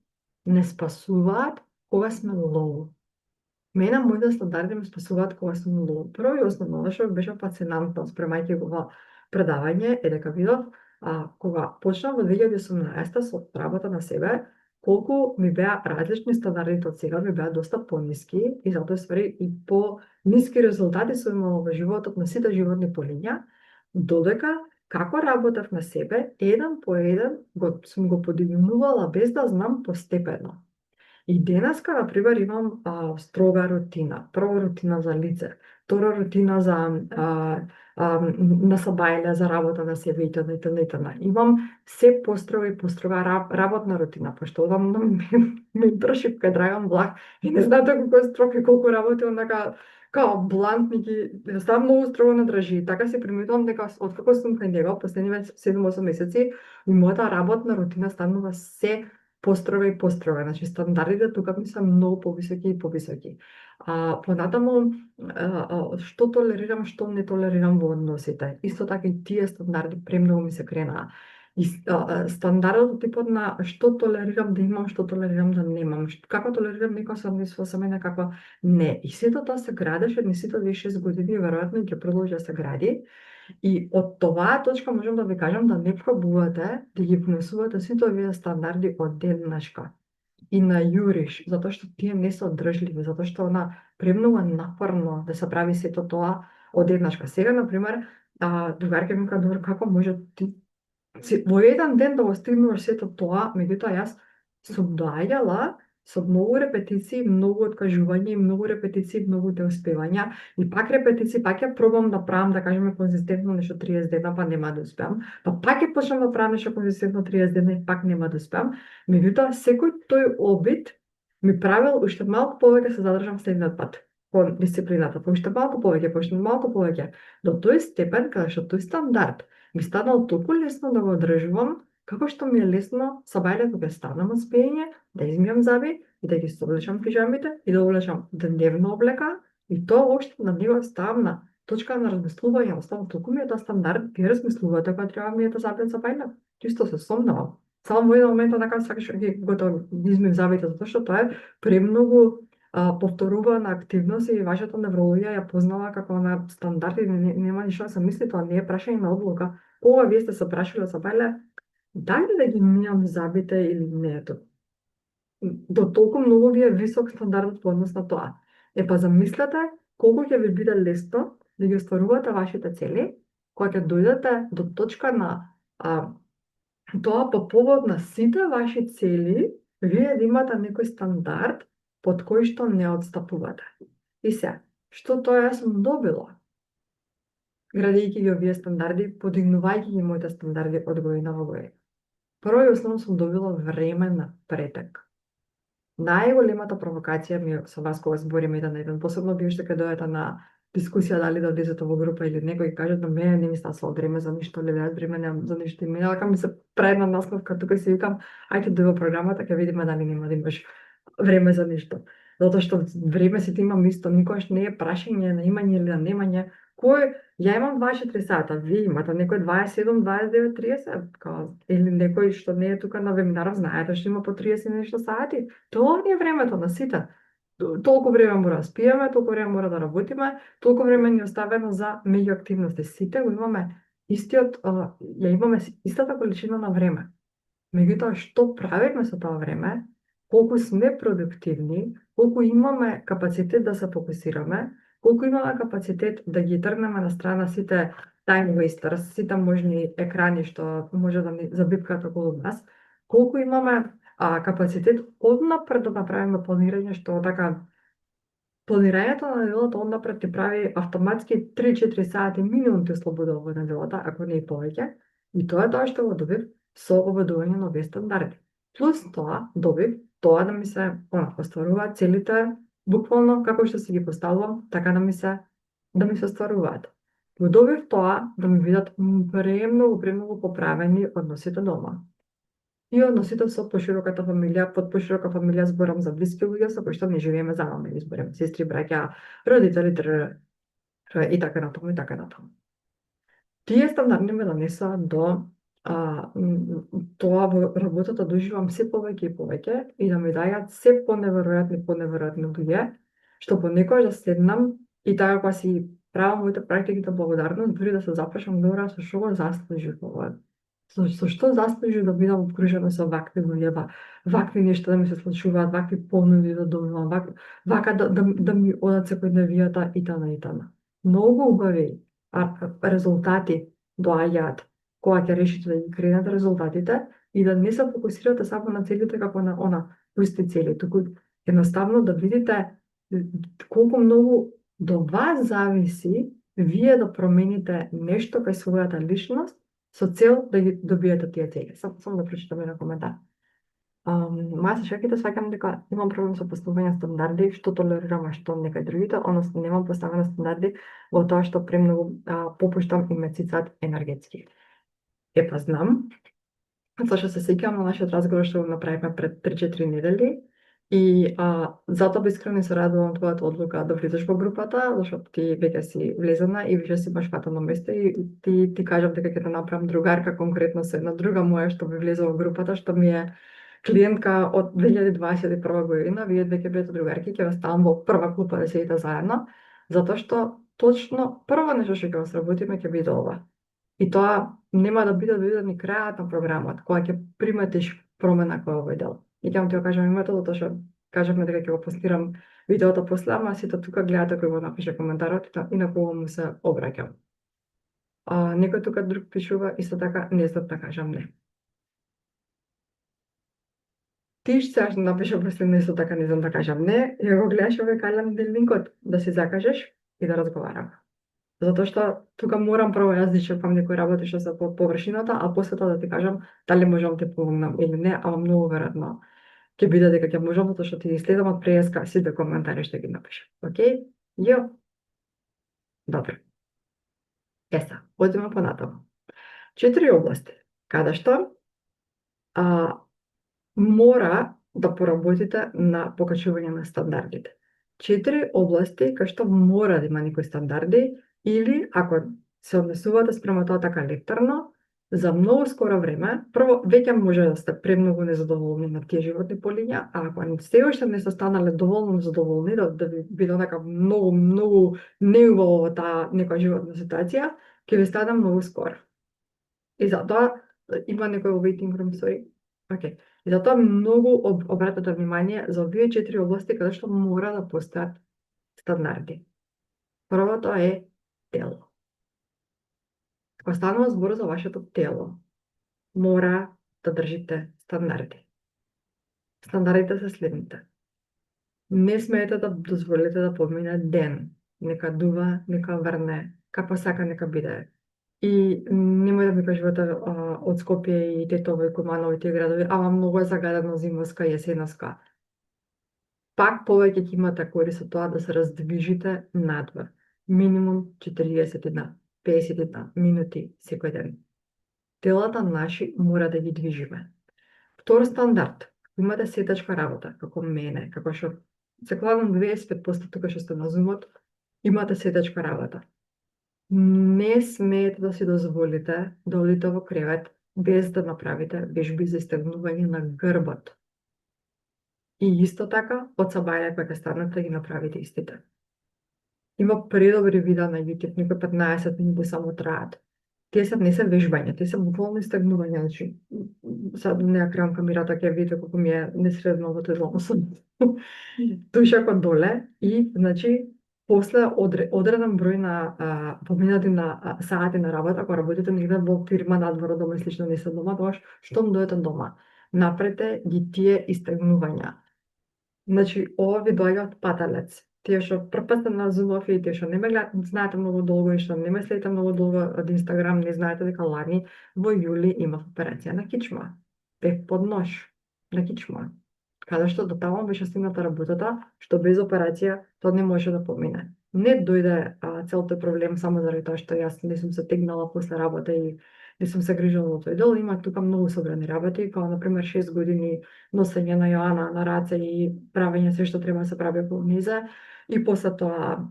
не спасуваат кога сме лоу. Мене моите стандарди ме спасуваат кога сум лоу. Прво и основно што беше фасцинантно спремајќи го во предавање е дека видов кога почнав во 2018 со работа на себе, колку ми беа различни стандардите од сега, ми беа доста пониски и затоа ствари и по ниски резултати сум имала во животот на сите животни полиња, додека како работев на себе, еден по еден сум го подигнувала без да знам постепено. И денеска, например, имам строга рутина. Прво рутина за лице, втора рутина за на сабајле, за работа на себе и т.н. Имам се построга и построга работна рутина, пошто одам на менторшип кај Драган Блах и не знаете колку е строг и колку работи онака као блант ги ставам многу строго на држи. Така се приметувам дека откако сум кај него последниве 7-8 месеци, и мојата работна рутина станува се построга и построга. Значи, стандардите тука ми се многу повисоки и повисоки. Понатаму, што толерирам, што не толерирам во односите. Исто така и тие стандарди премногу ми се кренаа. И стандардот типот на што толерирам да имам, што толерирам да немам. Како толерирам некоја сооднесува со мене, како не. И сето тоа се градеше низ сите 6 години, веројатно ќе продолжи да се гради. И од оваа точка можам да ви кажам да не пробувате да ги внесувате сите овие стандарди одеднашка и на јуриш, затоа што тие не се одржливи, затоа што премногу е напорно да се прави сето тоа одеднашка. Сега, например, другарка ми кажа, како може ти во еден ден да го стигнуваш сето тоа, меѓутоа јас сум доаѓала со многу репетиции, многу откажување, многу репетиции, многу неуспевања и пак репетиции, пак ја пробам да правам, да кажеме конзистентно нешто 30 дена, па нема да успеам. Па пак ја почнам да правам нешто конзистентно 30 дена и пак нема да успеам. Меѓутоа секој тој обид ми правил уште малку повеќе се задржам следниот пат кон дисциплината, уште малку повеќе, до тој степен каде што тој стандард ми станал толку лесно да го одржувам, како што ми е лесно сабајле кога станам од спиење, да измијам заби и да ги соблечам пижамите и да облечам дневна облека и тоа уште на него ставам на точка на размислување, оставам толку ми е тоа стандард, ги размислувате кога треба ми е да забијам сабајле. Чисто се сомнавам. Само во еден момент така сакаш ги готово ги измијам забите, затоа што тоа е премногу повторувана активност и вашата неврологија ја познава како на стандарди, нема ништо да се мисли, тоа не е прашање на одлука. Кога вие сте се прашале сабајле, дали да ги мијам забите или не, до толку многу ви е висок стандардот по однос на тоа. Па замислете колку ќе ви биде лесно да ги остварувате вашите цели, кога ќе дојдете до точка на тоа по повод на сите ваши цели, вие да имате некој стандард под кој што не отстапувате. И се, што тоа јас сум добила? Градејќи ги овие стандарди, подигнувајќи ги моите стандарди од година во година. Прво и основно сум добила време на претек. Најголемата провокација ми со вас кога збориме еден на еден, посебно вие што ќе дојдете на дискусија дали да влезете во група или некој каже да мене не ми стасува време за ништо, или јас време немам за ништо, и мене дека ми се прави една насмевка тука и си викам, ајде да во програмата ќе видиме дали нема да имаш време за ништо. Затоа што време сите имам исто, никогаш не е прашање на имање или на немање. Кој ја имам 24 сата, вие имате некој 27, 29, 30, или некој што не е тука на вебинаров, знаете што има по 30 и нешто сати. Тоа ни е времето на сите. Толку време мора да спиеме, толку време мора да работиме, толку време ни е оставено за меѓуактивности. Сите го имаме истиот, ја имаме истата количина на време. Меѓутоа, што правиме со тоа време, колку сме продуктивни, колку имаме капацитет да се фокусираме, колку имаме капацитет да ги тргнеме на страна сите time wasters, сите можни екрани што може да ни забипкаат околу нас, колку имаме капацитет однапред да направиме планирање, што така планирањето на неделата однапред ти прави автоматски 3-4 сати минимум ти ослободува во неделата, ако не и повеќе, и тоа е тоа што го добив со обедување на овие стандарди. Плюс тоа добив тоа да ми се остваруваат целите буквално како што си ги поставувам, така да ми се остваруваат. Го добив тоа да ми видат премногу поправени односите дома. И односите со пошироката фамилија, под поширока фамилија зборам за блиски луѓе со кои што не живееме заедно, или зборам сестри, браќа, родители, и така натаму и така натаму. Тие стандарди ме донесоа до тоа во работата да уживам се повеќе и повеќе и да ми дајат се поневеројатни луѓе, што понекогаш да седнам и така кога си правам моите практики за благодарност, дури да се запрашам добра со што го заслужив ова. Со што заслужив да бидам обкружена со вакви луѓе, вакви нешта да ми се случуваат, вакви понуди да добивам, вака да ми одат секојдневијата и тана. Многу убави резултати доаѓаат кога ќе решите да ги кренете резултатите и да не се фокусирате само на целите како на пусти цели, туку едноставно да видите колку многу до вас зависи вие да промените нешто кај својата личност со цел да ги добиете тие цели. Само да прочитам еден коментар. Маја се шеките, сваќам дека имам проблем со поставување стандарди, што толерирам, а што некај другите, односно немам поставени стандарди во тоа што премногу попуштам и ме цицаат енергетски. Епа знам, зашто се сеќавам на нашиот разговор што го направивме пред 3-4 недели и затоа искрено се радувам твојата одлука да влезеш во групата, зашто ти веќе си влезена и веќе си имаш фатано место и ти кажав дека ќе те направам другарка конкретно со една друга моја што би влезла во групата, што ми е клиентка од 2021 година, вие две ќе бидете другарки, ќе ве ставам во прва клупа да седите заедно, затоа што точно прво нешто што ќе го сработиме ќе биде ова. И тоа нема да биде ни крајот на програмот, кога ќе приметиш промена која овој дел. И ќе ти го кажам името, затоа што кажавме дека ќе го постирам видеото после, ама сите тука гледате кој го напише коментарот и на кого му се обраќам. Некој тука друг пишува исто така, не знам да кажам не. Ти што напиша после исто така, не знам да кажам не, ја го гледаш овој календар линкот да си закажеш и да разговараме. Затоа што тука морам прво јас да исчерпам некои работи што се под површината, а после тоа да ти кажам дали можам да ти помогнам или не, ама многу веројатно ќе биде дека ќе можам, затоа што ти ги следам од преска сите коментари што ги напишам. Океј? Јо. Добро. Еса, одиме понатаму. 4 области каде што мора да поработите на покачување на стандардите. 4 области кај што мора да има некои стандарди или ако се однесувате спрема тоа така лекторно, за многу скоро време, прво веќе може да сте премногу незадоволни на тие животни полиња, а ако се уште не сте станале доволно задоволни да ви биде онака многу неубаво во таа некоја животна ситуација, ќе ви стане многу скоро. И затоа има некој waiting room, sorry. Океј. И затоа многу обратете внимание за овие 4 области каде што мора да постојат стандарди. Првото е тело. Кога станува збор за вашето тело, мора да држите стандарди. Стандардите се следните. Не смеете да дозволите да помине ден, нека дува, нека врне, како сака нека биде. И немој да ми кажувате од Скопје и Тетово и Куманово и тие градови, ама многу е загадено зимоска и есеноска. Пак повеќе ќе имате корист од тоа да се раздвижите надвор. минимум 41, 51 минути секој ден. Телата наши мора да ги движиме. Втор стандард, имате сетачка работа, како мене, како што се кладам 25% тука што сте на зумот, имате сетачка работа. Не смеете да си дозволите да одите во кревет без да направите вежби за истегнување на грбот. И исто така, од сабајле кога ќе станете да ги направите истите. Има предобри видеа на YouTube, некои 15 минути само траат. Тие се не се вежбања, тие се буквално истегнување, значи сад не ја кривам камерата, ќе видите колку ми е несредно во тој доносот. Душа доле и значи после одреден број на поминати на сати на работа, ако работите негде во фирма надвор од дома и слично, не се дома, тогаш штом дојдете дома, напрете ги тие истегнувања. Значи, ова ви доаѓа од паталец. Тие што прпате на зумов и тие што не ме знаете многу долго и што не ме следите многу долго од Инстаграм, не знаете дека лани во јули имав операција на кичма. Бев под нож на кичма. Каде што до таму беше стигната работата, што без операција тоа не може да помине. Не дојде цел тој проблем само заради тоа што јас не сум се тегнала после работа и не сум се грижала во тој дел. Има тука многу собрани работи, како например 6 години носење на Јоана на раце и правење се што треба да се прави околу низе. И после тоа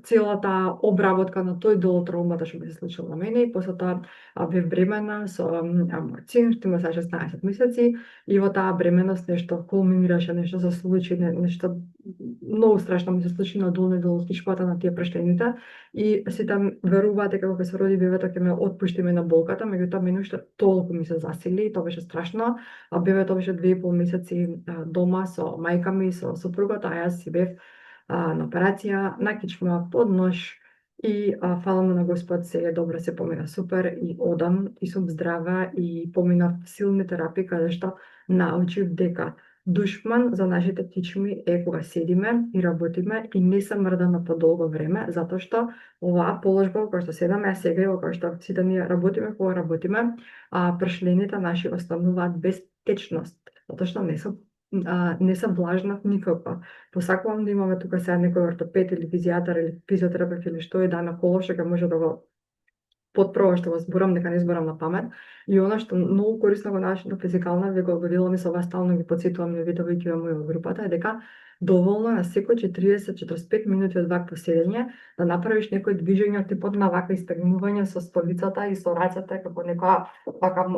целата обработка на тој дел од травмата што ми се случила на мене и после тоа бев бремена со мој син, што има 16 месеци и во таа бременост нешто кулминираше, нешто се случи, нешто многу страшно ми се случи на долни дел од кишпата на тие прштените и сите веруваат дека кога се роди бебето ќе ме отпуштиме на болката, меѓутоа мене уште толку ми се засили и тоа беше страшно, а бебето беше 2,5 месеци дома со мајка ми, со сопругата, а јас си бев на операција, на кичма, под нож и фала му на Господ се добро, се помина супер и одам и сум здрава и поминав силни терапии каде што научив дека душман за нашите кичми е кога седиме и работиме и не се мрдаме по долго време, затоа што оваа положба која што седаме сега и која што сите ние работиме, кога работиме, пршлените наши остануваат без течност, затоа што не се влажнат никако. Посакувам да имаме тука сега некој ортопед или физијатар или физиотерапевт или што е да на коло што ќе може да го потпрова што го зборам, дека не зборам на памет. И она што многу корисно го нашата физикална, ви го говорила ми со вас, стално ги потсетувам и видовите во моја групата, е дека доволно на секој 40-45 минути од вакво седење да направиш некој движење типот на вака истегнување со столицата и со рацете како некоја вака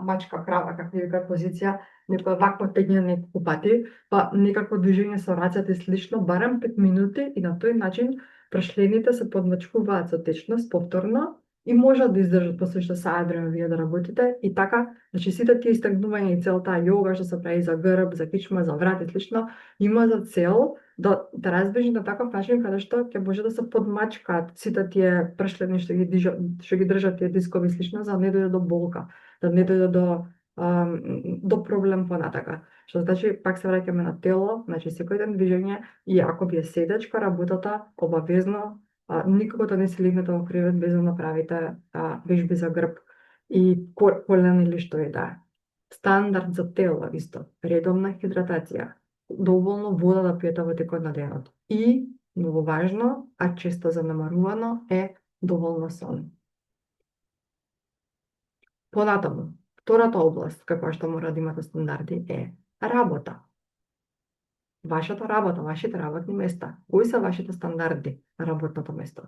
мачка крава, како вика позиција, некоја вакво тегње неколку пати, па некакво движење со рацете и слично, барем 5 минути и на тој начин прашлените се подмачкуваат со течност повторно и можат да издржат после што саат време вие да работите и така, значи сите тие истегнувања и целта јога што се прави за грб, за кичма, за врат и слично, има за цел да разбежи на таков начин каде што ќе може да се подмачкаат сите тие пршлени што ги држат тие дискови и слично, за да не дојде до болка, да не дојде до проблем понатака. Што значи, пак се враќаме на тело, значи секој ден движење и ако ви е седачка работата, обавезно никако да не се легнете во кревет без да направите вежби за грб и колен или што е да е. Стандард за тело исто, редовна хидратација, доволно вода да пиете во текот на денот. И, многу важно, а често занемарувано е доволно сон. Понатаму, втората област каква што мора да имате стандарди е работа. Вашата работа, вашите работни места. Кои се вашите стандарди на работното место?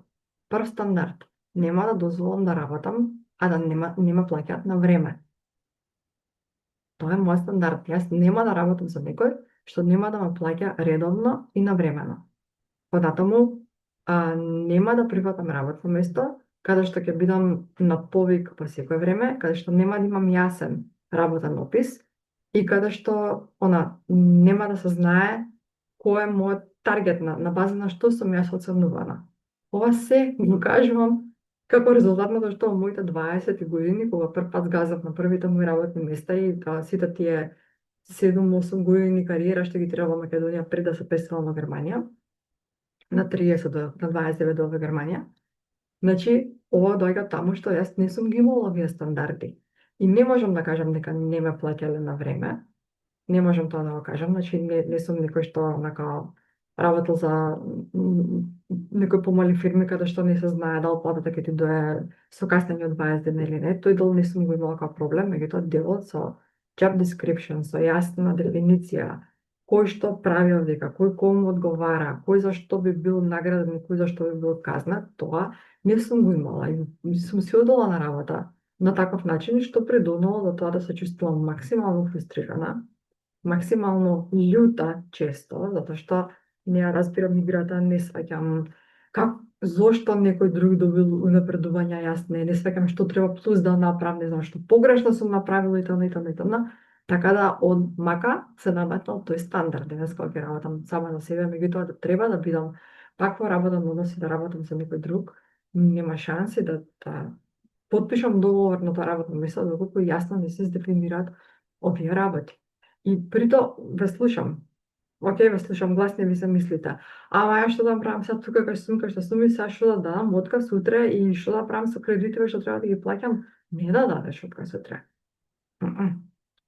Прв стандард. Нема да дозволам да работам, а да нема плаќаат на време. Тоа е мојот стандард. Јас нема да работам за некој што нема да ме плаќа редовно и навремено. Понатаму, нема да прифатам работно место каде што ќе бидам на повик по секој време, каде што нема да имам јасен работен опис и каде што нема да се знае кој е мојот таргет на база на што сум јас оценувана. Ова се го кажувам како резултат на тоа што во моите 20 години, кога прв пат згазав на првите мои работни места и сите тие 7-8 години кариера што ги треба во Македонија пред да се преселам во Германија, на 30 на 29 до Германија. Значи, ова доаѓа таму што јас не сум ги имала овие стандарди. И не можам да кажам дека не ме плаќале на време. Не можам тоа да го кажам, значи не сум некој што работел за некои помали фирми каде што не се знае дали платата ќе ти дое со каснење од 20 дена или не. Тој дел не сум го имала како проблем, меѓутоа делот со job description, со јасна дефиниција, кој што прави овдека, кој кому одговара, кој зашто би бил награден и кој зашто би бил казнат, тоа не сум го имала и сум си одела на работа на таков начин што придонело до тоа да се чувствувам максимално фрустрирана, максимално љута често, затоа што не ја разбирам играта, не сваќам зошто некој друг добил унапредување, јас не сваќам што треба плюс да направам, не знам што погрешно сум направила и т.н. и т.н. и т.н. Така да од мака се наметнал тој стандард. Денес кога ќе работам сама за себе, меѓутоа да треба да бидам пак во работен однос и да работам за некој друг, нема шанси да потпишам договор на тоа работно место доколку јасно не се издефинираат овие работи. И прито ве слушам. Океј, ве слушам, гласни ви се мислите. Ама ја што да правам сега тука кај што сум и сега што да дадам отказ утре и што да правам со кредитите што треба да ги плаќам? Не да дадеш отказ утре.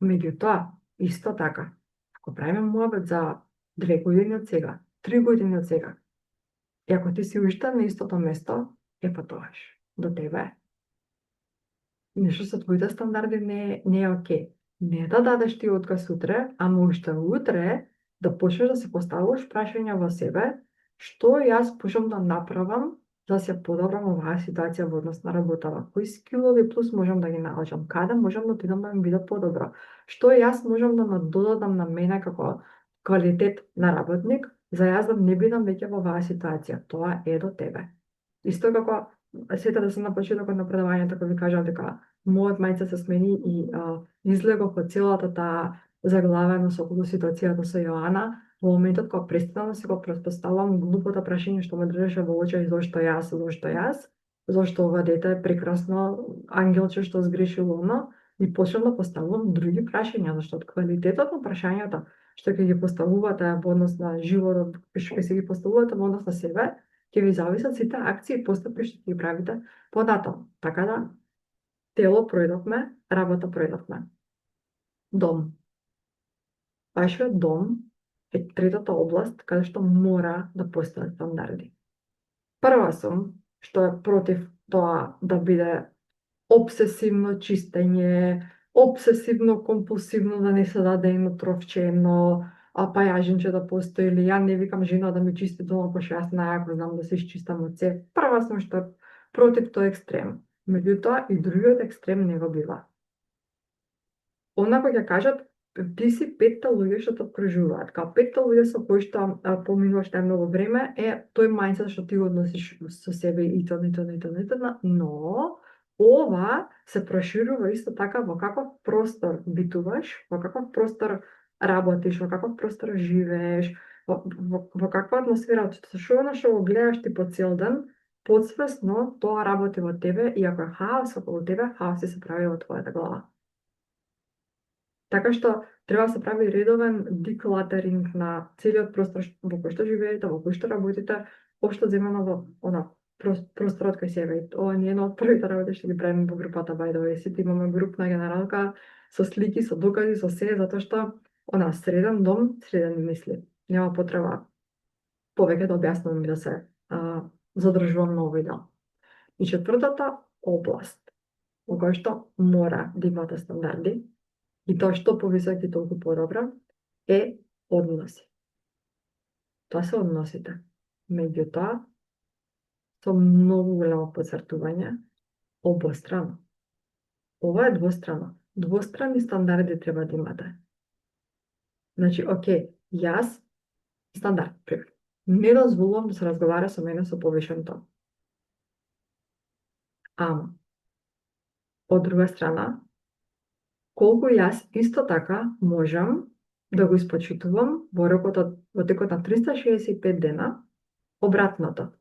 Меѓутоа, исто така, ако правиме муабет за 2 години од сега, 3 години од сега, и ако ти си уште на истото место, па тоаш, до тебе нешто со твоите стандарди не е окей. Не да дадеш ти отказ утре, ама уште утре да почнеш да се поставуваш прашања во себе, што јас можам да направам за да се подобрам оваа ситуација во однос на работава. Кои скилови плюс можам да ги наложам? Каде можам да отидам да ми биде подобро? Што јас можам да надодадам на мене како квалитет на работник, за јас да не бидам веќе во оваа ситуација? Тоа е до тебе. Исто како сета да се на почетокот на предавањето кога ви кажав дека мојот мајца се смени и излегов од целата таа заглавеност околу ситуацијата со Јоана, во моментот кога престанав да си го претпоставувам глупото прашање што ме држеше во очи, зошто јас, зошто ова дете е прекрасно ангелче што сгрешило оно, и почнав да поставувам други прашања, зашто од квалитетот на прашањата што ќе ги поставувате во однос на животот, што ќе се ги поставувате во однос на себе, ќе ви зависат сите акции и постапки што ќе ги правите понатаму. Така да, тело пројдовме, работа пројдовме. Дом. Вашиот дом е третата област каде што мора да постојат стандарди. Прва сум, што е против тоа да биде обсесивно чистење, обсесивно компулсивно да не се даде едно тровче, едно пајажинче да постои, или ја не викам жена да ми чисти дома, пошто јас најако знам да се изчистам од се. Прва сум што е против тој екстрем. Меѓутоа и другиот екстрем не го бива. Онако ќе кажат, ти си 5 луѓе што те окружуваат. Као 5 луѓе со кои што поминуваш најмногу време е тој мајндсет што ти го односиш со себе и т.н. Но ова се проширува исто така во каков простор битуваш, во каков простор работиш, во каков простор живееш, во каква атмосфера, што оно што го гледаш ти по цел ден, подсвесно тоа работи во тебе и ако е хаос околу тебе, хаос се прави во твојата глава. Така што треба да се прави редовен деклатеринг на целиот простор во кој што живеете, во кој што работите, општо земено во просторот кај себе. Ова не е едно од првите работи што ги правиме во групата by the way. Сите имаме групна генералка со слики, со докази, со се, затоа што среден дом, средени мисли. Нема потреба повеќе да објаснувам и да се задржувам на овој дел. И четвртата област во која што мора да имате стандарди, и тоа што повисоки толку подобро, е односи. Тоа се односите. Меѓутоа, со многу големо подцртување, обострано. Ова е двострано. Двострани стандарди треба да имате. Значи, окей, јас стандард, не дозволувам да се разговара со мене со повишен тон. Ама, од друга страна, колку јас исто така можам да го испочитувам во текот на 365 дена обратното.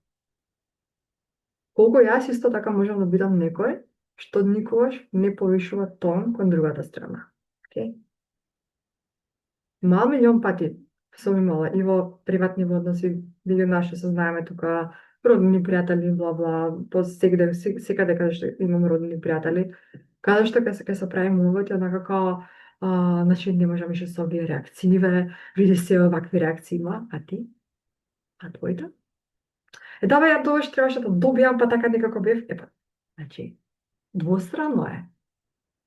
Колку јас исто така можам да бидам некој што никогаш не повишува тон кон другата страна. Okay? Мал милион пати сум имала и во приватни односи, било наше се знаеме тука, родни пријатели, бла-бла, по секаде каде што имам родни пријатели, каде што ќе се прави мовати, онака као, значи не можам више со овие реакцииве, види се овакви реакции има, а ти? А твоите? Да, бе, ја тоа што требаше да добијам, па така некако бев. Епа, значи, двостранно е.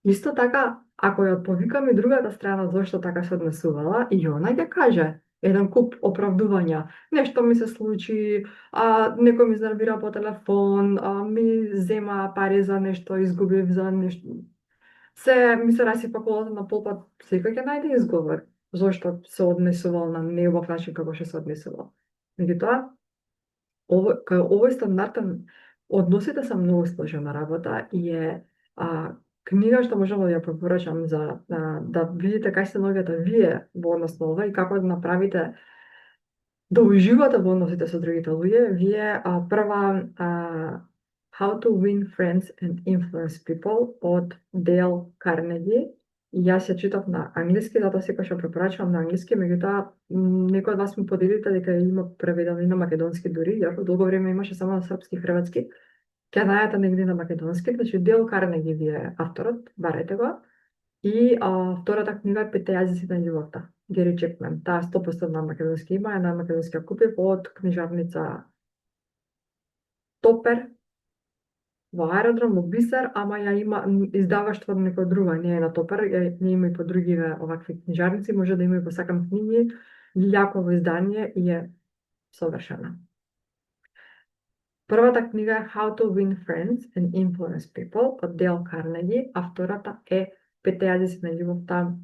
Исто така, ако ја повикам и другата страна зошто така се однесувала, и она ќе каже еден куп оправдувања. Нешто ми се случи, некој ми изнервира по телефон, ми зема пари за нешто, изгубив за нешто. Ми се расипа колата на пол, па секој ќе најде изговор. Зошто се однесувал на неубав начин како што се однесувал. Меѓутоа, кај овој стандартен односите се многу сложена работа и е книга што можам да ја препорачам за да видите кај се наоѓате вие во однос на ова и како да направите да уживате во односите со другите луѓе. Вие прва How to Win Friends and Influence People од Дейл Карнеги. И јас ја читав на англиски, затоа секогаш ја препорачувам на англиски, меѓутоа некој од вас ми поделите дека има преведено и на македонски дури, ја долго време имаше само на српски и хрватски. Ќе најдете негде на македонски, значи Дейл Карнеги ви е авторот, барете го. И втората книга е Петте јазици на љубовта, Гери Чекмен. Таа 100% на македонски има, една македонски ја купив од книжарница Топер во Аеродром, во Бисер, ама ја има издаваштво некоја друга, не е на Топер, не има и по другиве овакви книжарници, може да има и по Сакам книги, љаково издание и е совршена. Првата книга е How to Win Friends and Influence People од Дейл Карнеги, а втората е Петте јазици на љубовта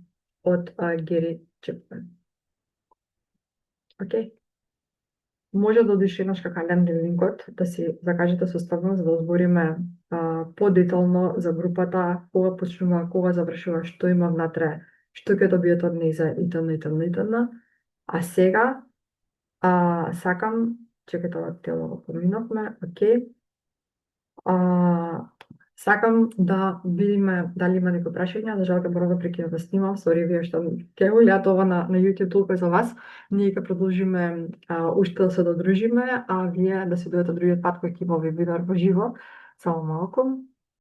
од Гери Чепмен. Океј. Може да одиш еднаш кај календри линкот, да си закажете составно, за да збориме подетално за групата, кога почнува, кога завршува, што има внатре, што ќе добиете од неја и т.н. и т.н. и т.н. А сега сакам, чекайте ова тело го поминовме, окей. Сакам да видиме дали има некои прашања, за жал ќе морам да прекинам да снимам, сори вие што ќе го гледате ова на YouTube толку за вас. Ние ќе продолжиме уште да се додружиме, а вие да се дојдете другиот пат кој ќе има вебинар во живо, само малку.